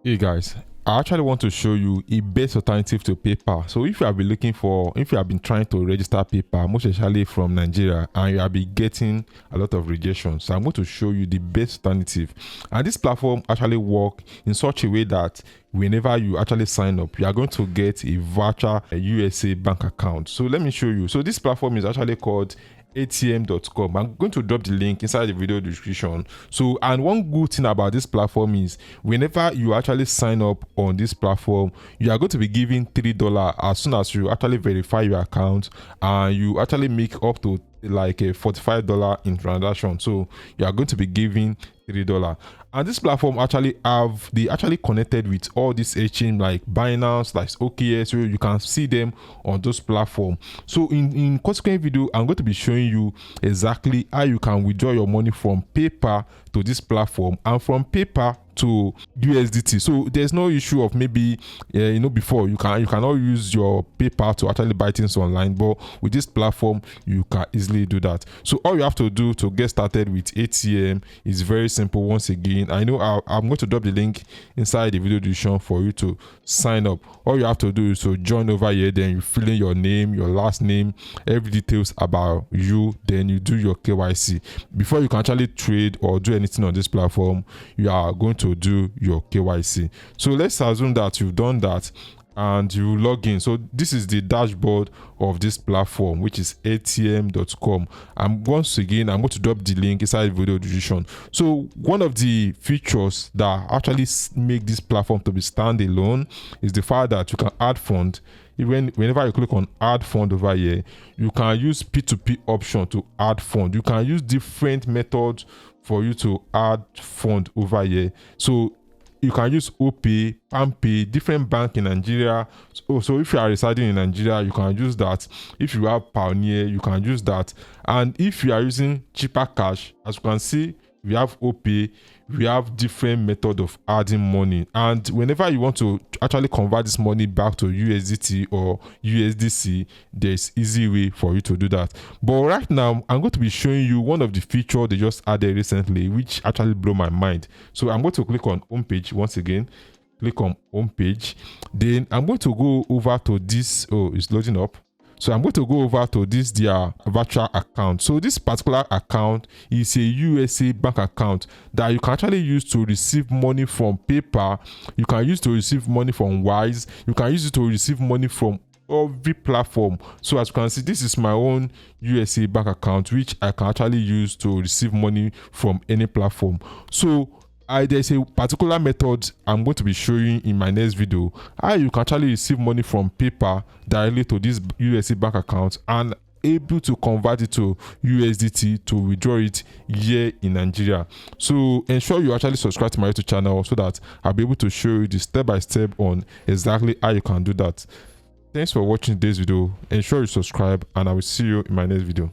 Hey guys, I actually want to show you a best alternative to PayPal. So if you have been trying to register PayPal, most especially from Nigeria, and you have been getting a lot of rejection, so I'm going to show you the best alternative. And this platform actually works in such a way that whenever you actually sign up, you are going to get a virtual USA bank account. So let me show you. So this platform is actually called AirTM.com. I'm going to drop the link inside the video description. So, and one good thing about this platform is whenever you actually sign up on this platform, you are going to be given $3 as soon as you actually verify your account, and you actually make up to like a $45 in transaction. So you are going to be giving $3. And this platform actually connected with all these exchange like Binance, like OKS, so you can see them on those platforms. So in consequent video, I'm going to be showing you exactly how you can withdraw your money from PayPal to this platform, and from PayPal to USDT. So there's no issue of maybe before you cannot use your PayPal to actually buy things online, but with this platform you can easily do that. So all you have to do to get started with AirTM is very simple. Once again, I know I'm going to drop the link inside the video description for you to sign up. All you have to do is to join over here, then you fill in your name, your last name, every details about you, then you do your KYC. Before you can actually trade or do anything on this platform, you are going to do your KYC. So let's assume that you've done that and you log in. So this is the dashboard of this platform, which is AirTM.com. And once again, I'm going to drop the link inside the video description. So one of the features that actually make this platform to be standalone is the fact that you can add fund. Whenever you click on add fund over here, you can use P2P option to add fund. You can use different methods for you to add fund over here. So you can use OPay, PalmPay, different bank in Nigeria. So if you are residing in Nigeria, you can use that. If you have Pioneer, you can use that. And if you are using cheaper cash, as you can see, we have OPay, we have different method of adding money. And whenever you want to actually convert this money back to USDT or USDC, there's easy way for you to do that. But right now, I'm going to be showing you one of the features they just added recently, which actually blew my mind. So I'm going to click on homepage once again. Click on homepage. Then I'm going to go over to this. Oh, it's loading up. So I'm going to go over to this their virtual account. So this particular account is a USA bank account that you can actually use to receive money from PayPal. You can use to receive money from Wise. You can use it to receive money from every platform. So as you can see, this is my own USA bank account, which I can actually use to receive money from any platform. So there's a particular method I'm going to be showing in my next video, how you can actually receive money from PayPal directly to this USA bank account and able to convert it to USDT to withdraw it here in Nigeria. So ensure you actually subscribe to my YouTube channel so that I'll be able to show you the step by step on exactly how you can do that. Thanks for watching this video. Ensure you subscribe, and I will see you in my next video.